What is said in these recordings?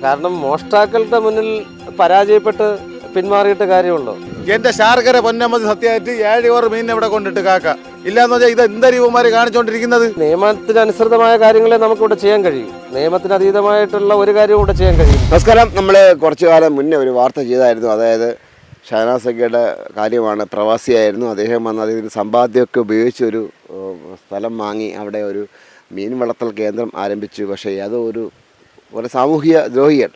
കാരണം മോഷ്ടാക്കളുടെ മുന്നിൽ പരാജയപ്പെട്ട് പിന്മാറിയിട്ട് കാര്യമുള്ളൂ. എന്റെ ശാർക്കര പൊന്നമ്മതി സത്യമായിട്ട് 7 ഓവർ മീൻ ഇവിടെ കൊണ്ടിട്ട് കാക്ക ഇല്ലാന്ന് വെച്ചാൽ ഇത് എന്താ രൂപമാര് കാണിച്ചുകൊണ്ടിരിക്കുന്നത്? നിയമത്തിനനുസൃതമായ കാര്യങ്ങളെ നമുക്കിവിടെ ചെയ്യാൻ കഴിയും. നിയമത്തിന് അതീതമായിട്ടുള്ള ഒരു കാര്യവും ഇവിടെ ചെയ്യാൻ കഴിയും. നമസ്കാരം. നമ്മൾ കുറച്ചു കാലം മുന്നേ ഒരു വാർത്ത ചെയ്തായിരുന്നു. അതായത് ഷഹനാസക്കയുടെ കാര്യമാണ്. പ്രവാസിയായിരുന്നു അദ്ദേഹം. വന്ന് അദ്ദേഹത്തിന് സമ്പാദ്യമൊക്കെ ഉപയോഗിച്ച് ഒരു സ്ഥലം വാങ്ങി അവിടെ ഒരു മീൻ വളർത്തൽ കേന്ദ്രം ആരംഭിച്ചു. പക്ഷേ അത് ഒരു സാമൂഹിക ദ്രോഹികൾ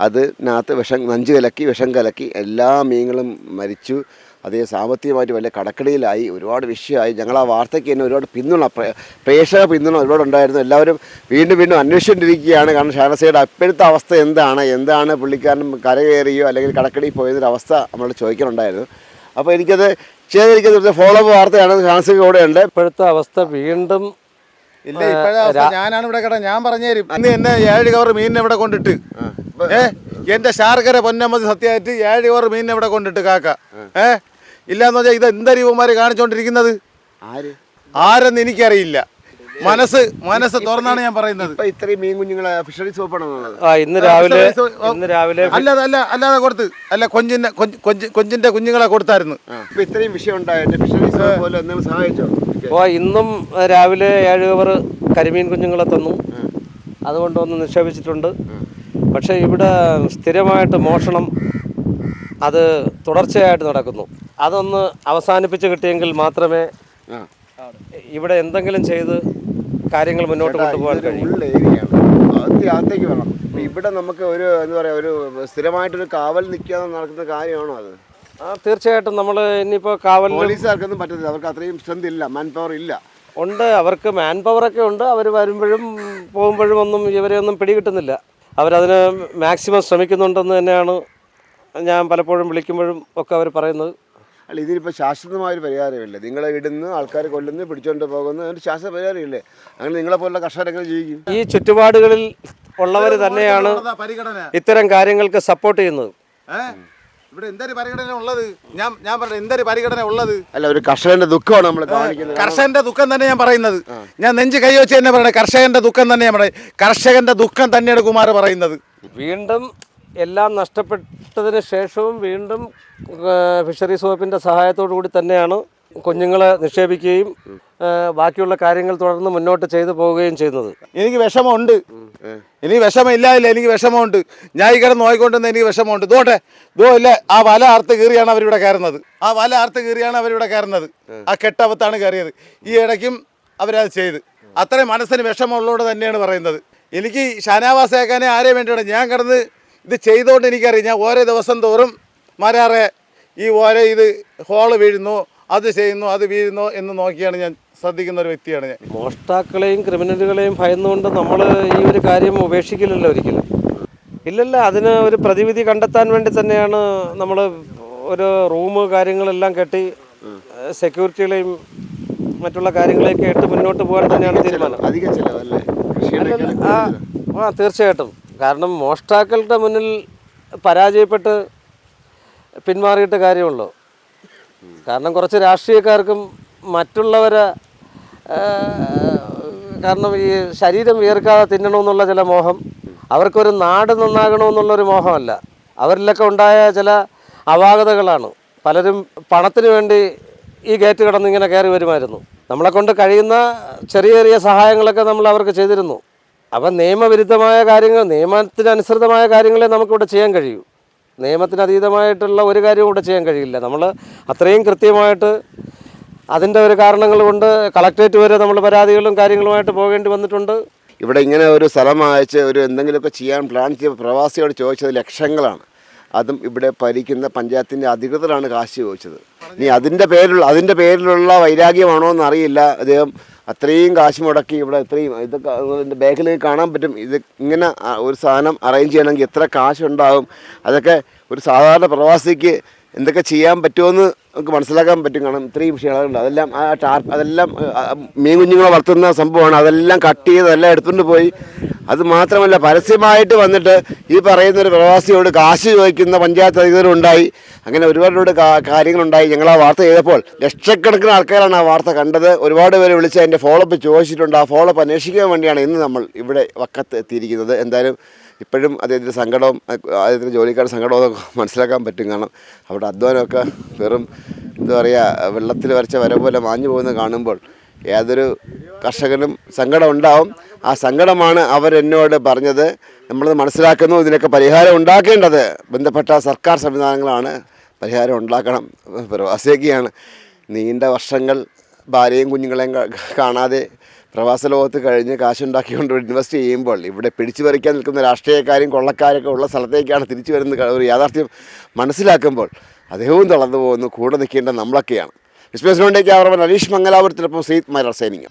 അതിനകത്ത് വിഷം കലക്കി എല്ലാ മീനുകളും മരിച്ചു. അതേ സാമ്പത്തികമായിട്ട് വലിയ കടക്കടിയിലായി, ഒരുപാട് വിഷയമായി. ഞങ്ങൾ ആ വാർത്തയ്ക്ക് തന്നെ ഒരുപാട് പ്രേക്ഷക പിന്തുണ ഒരുപാടുണ്ടായിരുന്നു. എല്ലാവരും വീണ്ടും അന്വേഷിച്ചുകൊണ്ടിരിക്കുകയാണ്. കാരണം ഷഹനാസയുടെ അപ്പോഴത്തെ അവസ്ഥ എന്താണ് പുള്ളിക്കാരനും കരകയറിയോ അല്ലെങ്കിൽ കടക്കടിയിൽ പോയതിൻ്റെ അവസ്ഥ നമ്മളോട് ചോദിക്കാനുണ്ടായിരുന്നു. അപ്പോൾ എനിക്കത് ചെയ്തിരിക്കുന്ന ഫോളോ അപ്പ് വാർത്തയാണ്. ഷഹനാസയ്ക്ക് കൂടെ ഉണ്ട്. ഇപ്പോഴത്തെ അവസ്ഥ വീണ്ടും ഇല്ല, ഇപ്പോഴത്തെ ഞാനാണ് ഇവിടെ കേട്ടോ. ഞാൻ പറഞ്ഞു തരും. ഇന്ന് എന്നെ 7 കവർ മീനിനെ ഇവിടെ കൊണ്ടിട്ട് എന്റെ ശാർക്കര പൊന്നമ്മതി സത്യമായിട്ട് 7 ഓവർ മീനിനെ ഇവിടെ കൊണ്ടിട്ട് കാക്ക ഇല്ലാന്ന് വെച്ചാൽ ഇത് എന്താ രൂപമാര് കാണിച്ചുകൊണ്ടിരിക്കുന്നത്? ആരെന്ന് എനിക്കറിയില്ല. മനസ്സ് തുറന്നാണ് ഞാൻ പറയുന്നത്. ഇത്രയും മീൻ കുഞ്ഞുങ്ങളെ ഫിഷറീസ് ഓപ്പൺ ഇന്ന് രാവിലെ അല്ലാതെ കൊടുത്ത് കൊഞ്ചിന്റെ കുഞ്ഞുങ്ങളെ കൊടുത്തായിരുന്നു. ഇത്രയും വിഷയം ഉണ്ടായിട്ട് ഫിഷറീസ് പോലെ സഹായിച്ചോ? ഇന്നും രാവിലെ 7 കവർ കരിമീൻ കുഞ്ഞുങ്ങളെ തന്നു. അതുകൊണ്ട് ഒന്ന് നിക്ഷേപിച്ചിട്ടുണ്ട്. പക്ഷേ ഇവിടെ സ്ഥിരമായിട്ട് മോഷണം അത് തുടർച്ചയായിട്ട് നടക്കുന്നു. അതൊന്ന് അവസാനിപ്പിച്ച് കിട്ടിയെങ്കിൽ മാത്രമേ ഇവിടെ എന്തെങ്കിലും ചെയ്ത് കാര്യങ്ങൾ മുന്നോട്ട് കൊണ്ടുപോകാൻ കഴിയും. അകത്തേക്ക് വേണം. ഇവിടെ നമുക്ക് ഒരു ഒരു സ്ഥിരമായിട്ടൊരു കാവൽ നിൽക്കാതെ നടക്കുന്ന കാര്യമാണോ അത്? തീർച്ചയായിട്ടും നമ്മൾ ഇനിയിപ്പോൾ കാവൽ പോലീസുകാർക്കൊന്നും പറ്റത്തില്ല. അവർക്ക് അത്രയും സ്ട്രെങ്ത് ഇല്ല, മാൻ പവർ ഇല്ല. ഉണ്ട്, അവർക്ക് മാൻ പവറൊക്കെ ഉണ്ട്. അവർ വരുമ്പോഴും പോകുമ്പോഴും ഒന്നും ഇവരെ ഒന്നും പിടികിട്ടുന്നില്ല. അവരതിന് മാക്സിമം ശ്രമിക്കുന്നുണ്ടെന്ന് തന്നെയാണ് ഞാൻ പലപ്പോഴും വിളിക്കുമ്പോഴും ഒക്കെ അവർ പറയുന്നത്. അല്ല, ഇതിനിപ്പോൾ ശാശ്വതമായൊരു പരിഹാരമില്ല. നിങ്ങളെ ഇടുന്നു, ആൾക്കാർ കൊല്ലുന്നു, പിടിച്ചോണ്ട് പോകുന്നു, അതിന് ശാശ്വത പരിഹാരമില്ലേ? അങ്ങനെ നിങ്ങളെപ്പോലുള്ള കർഷകരൊക്കെ ജീവിക്കും. ഈ ചുറ്റുപാടുകളിൽ ഉള്ളവർ തന്നെയാണ് ഇത്തരം കാര്യങ്ങൾക്ക് സപ്പോർട്ട് ചെയ്യുന്നത്. ഇവിടെ എന്തൊരു പരിഗണന ഉള്ളത്? ഞാൻ പറഞ്ഞ എന്തൊരു പരിഗണന ഉള്ളത്? അല്ല, ഒരു കർഷകന്റെ ദുഃഖമാണ് നമ്മൾ കാണിക്കുന്നത്. കർഷകന്റെ ദുഃഖം തന്നെ ഞാൻ പറയുന്നത്. ഞാൻ നെഞ്ച് കൈവച്ച് തന്നെ പറയുന്നത് കർഷകന്റെ ദുഃഖം തന്നെ. ഞാൻ പറയുന്നത് കർഷകന്റെ ദുഃഖം തന്നെയാണ് കുമാർ പറയുന്നത്. വീണ്ടും എല്ലാം നഷ്ടപ്പെട്ടതിന് ശേഷവും വീണ്ടും ഫിഷറീസ് വകുപ്പിൻ്റെ സഹായത്തോടു കൂടി തന്നെയാണ് കുഞ്ഞുങ്ങളെ നിക്ഷേപിക്കുകയും ബാക്കിയുള്ള കാര്യങ്ങൾ തുടർന്ന് മുന്നോട്ട് ചെയ്തു പോവുകയും ചെയ്യുന്നത്. എനിക്ക് വിഷമമുണ്ട്. എനിക്ക് വിഷമമില്ല, എനിക്ക് വിഷമമുണ്ട്. ഞാൻ ഈ കിടന്ന് നോക്കിക്കൊണ്ടെന്ന് എനിക്ക് വിഷമമുണ്ട്. ഇല്ല, ആ വല അറുത്ത് കീറിയാണ് അവരിവിടെ കയറുന്നത്. ആ കെട്ടവത്താണ് കയറിയത്. ഈ ഇടയ്ക്കും അവരത് ചെയ്ത്. അത്രയും മനസ്സിന് വിഷമമുള്ളതുകൊണ്ട് തന്നെയാണ് പറയുന്നത്. എനിക്ക് ഷാനവാസയാക്കാനേ ആരെയും വേണ്ടിയാണ് ഞാൻ കിടന്ന് ഇത് ചെയ്തുകൊണ്ട് എനിക്കറിയാം. ഞാൻ ഓരോ ദിവസം തോറും മരാറെ ഈ ഓരോ ഇത് ഹോള് വീഴുന്നു, അത് ചെയ്യുന്നു, അത് വീഴുന്നു എന്ന് നോക്കിയാണ് ഞാൻ ശ്രദ്ധിക്കുന്ന ഒരു വ്യക്തിയാണ് ഞാൻ. മോഷ്ടാക്കളെയും ക്രിമിനലുകളെയും ഭയന്നുകൊണ്ട് നമ്മൾ ഈ ഒരു കാര്യം ഉപേക്ഷിക്കില്ലല്ലോ ഒരിക്കലും. ഇല്ലല്ല, അതിന് ഒരു പ്രതിവിധി കണ്ടെത്താൻ വേണ്ടി തന്നെയാണ് നമ്മൾ ഒരു റൂം കാര്യങ്ങളെല്ലാം കെട്ടി സെക്യൂരിറ്റികളെയും മറ്റുള്ള കാര്യങ്ങളെയൊക്കെ ഇട്ട് മുന്നോട്ട് പോകാൻ തന്നെയാണ് തീരുമാനം. തീർച്ചയായിട്ടും. കാരണം മോഷ്ടാക്കളുടെ മുന്നിൽ പരാജയപ്പെട്ട് പിന്മാറിയിട്ട് കാര്യമുള്ളൂ. കാരണം കുറച്ച് രാഷ്ട്രീയക്കാർക്കും മറ്റുള്ളവരെ കാരണം ഈ ശരീരം വിയർക്കാതെ തിന്നണമെന്നുള്ള ചില മോഹം, അവർക്കൊരു നാട് നന്നാകണമെന്നുള്ളൊരു മോഹമല്ല. അവരിലൊക്കെ ഉണ്ടായ ചില അപാകതകളാണ്. പലരും പണത്തിന് വേണ്ടി ഈ ഗേറ്റ് കടന്നിങ്ങനെ കയറി വരുമായിരുന്നു. നമ്മളെക്കൊണ്ട് കഴിയുന്ന ചെറിയ സഹായങ്ങളൊക്കെ നമ്മൾ അവർക്ക് ചെയ്തിരുന്നു. അപ്പം നിയമവിരുദ്ധമായ കാര്യങ്ങൾ, നിയമത്തിനനുസൃതമായ കാര്യങ്ങളെ നമുക്കിവിടെ ചെയ്യാൻ കഴിയൂ. നിയമത്തിന് അതീതമായിട്ടുള്ള ഒരു കാര്യവും ഇവിടെ ചെയ്യാൻ കഴിയില്ല. നമ്മൾ അത്രയും കൃത്യമായിട്ട് അതിൻ്റെ ഒരു കാരണങ്ങൾ കൊണ്ട് കളക്ട്രേറ്റ് വരെ നമ്മൾ പരാതികളും കാര്യങ്ങളുമായിട്ട് പോകേണ്ടി വന്നിട്ടുണ്ട്. ഇവിടെ ഇങ്ങനെ ഒരു സ്ഥലം അയച്ച് എന്തെങ്കിലുമൊക്കെ ചെയ്യാൻ പ്ലാൻ ചെയ്ത പ്രവാസിയോട് ചോദിച്ചത് ലക്ഷങ്ങളാണ്. അതും ഇവിടെ ഭരിക്കുന്ന പഞ്ചായത്തിൻ്റെ അധികൃതരാണ് കാശ് ചോദിച്ചത്. ഇനി അതിൻ്റെ പേരിലുള്ള വൈരാഗ്യമാണോ എന്നറിയില്ല. അദ്ദേഹം അത്രയും കാശ് മുടക്കി ഇവിടെ ഇതൊക്കെ ഇതിൻ്റെ ബാക്കിൽ കാണാൻ പറ്റും. ഇത് ഇങ്ങനെ ഒരു സാധനം അറേഞ്ച് ചെയ്യണമെങ്കിൽ എത്ര കാശുണ്ടാകും? അതൊക്കെ ഒരു സാധാരണ പ്രവാസിക്ക് എന്തൊക്കെ ചെയ്യാൻ പറ്റുമെന്ന് നമുക്ക് മനസ്സിലാക്കാൻ പറ്റും. കാരണം ഇത്രയും വിഷയങ്ങളുണ്ട്. അതെല്ലാം മീൻ കുഞ്ഞുങ്ങളെ വളർത്തുന്ന സംഭവമാണ്. അതെല്ലാം കട്ട് ചെയ്ത് എല്ലാം എടുത്തുകൊണ്ട് പോയി. അത് മാത്രമല്ല, പരസ്യമായിട്ട് വന്നിട്ട് ഈ പറയുന്നൊരു പ്രവാസിയോട് കാശ് ചോദിക്കുന്ന പഞ്ചായത്ത് അധികൃതരുണ്ടായി. അങ്ങനെ ഒരുപാട് കാര്യങ്ങളുണ്ടായി. ഞങ്ങൾ ആ വാർത്ത ചെയ്തപ്പോൾ ലക്ഷക്കണക്കിന് ആൾക്കാരാണ് ആ വാർത്ത കണ്ടത്. ഒരുപാട് പേര് വിളിച്ച് അതിൻ്റെ ഫോളോപ്പ് ചോദിച്ചിട്ടുണ്ട്. ആ ഫോളോപ്പ് അന്വേഷിക്കാൻ വേണ്ടിയാണ് ഇന്ന് നമ്മൾ ഇവിടെ വക്കത്ത് എത്തിയിരിക്കുന്നത്. എന്തായാലും ഇപ്പോഴും അദ്ദേഹത്തിൻ്റെ സങ്കടവും അദ്ദേഹത്തിൻ്റെ ജോലിക്കാരുടെ സങ്കടവും ഒക്കെ മനസ്സിലാക്കാൻ പറ്റും. കാരണം അവിടെ അധ്വാനമൊക്കെ വെറും എന്താ പറയുക, വെള്ളത്തിൽ വരച്ച വര പോലെ മാഞ്ഞു പോകുന്നത് കാണുമ്പോൾ ഏതൊരു കർഷകനും സങ്കടം ഉണ്ടാവും. ആ സങ്കടമാണ് അവരെന്നോട് പറഞ്ഞത്. നമ്മളത് മനസ്സിലാക്കുന്നു. ഇതിനൊക്കെ പരിഹാരം ഉണ്ടാക്കേണ്ടത് ബന്ധപ്പെട്ട സർക്കാർ സംവിധാനങ്ങളാണ്. പരിഹാരം ഉണ്ടാക്കണം. പ്രവാസിയൊക്കെയാണ് നീണ്ട വർഷങ്ങൾ ഭാര്യയും കുഞ്ഞുങ്ങളെയും കാണാതെ പ്രവാസ ലോകത്ത് കഴിഞ്ഞ് കാശുണ്ടാക്കിക്കൊണ്ട് ഇൻവെസ്റ്റ് ചെയ്യുമ്പോൾ ഇവിടെ പിടിച്ചു പറിക്കാൻ നിൽക്കുന്ന രാഷ്ട്രീയക്കാരും കൊള്ളക്കാരൊക്കെ ഉള്ള സ്ഥലത്തേക്കാണ് തിരിച്ചു വരുന്ന ഒരു യാഥാർത്ഥ്യം മനസ്സിലാക്കുമ്പോൾ അദ്ദേഹവും തളർന്നു പോകുന്നു. കൂടെ നിൽക്കേണ്ട നമ്മളൊക്കെയാണ്. വിസ്മേസിനോണ്ടേക്ക് അവർ അനീഷ് മംഗലാപുരത്തിനൊപ്പം സീത് മലർ സൈനിങ്.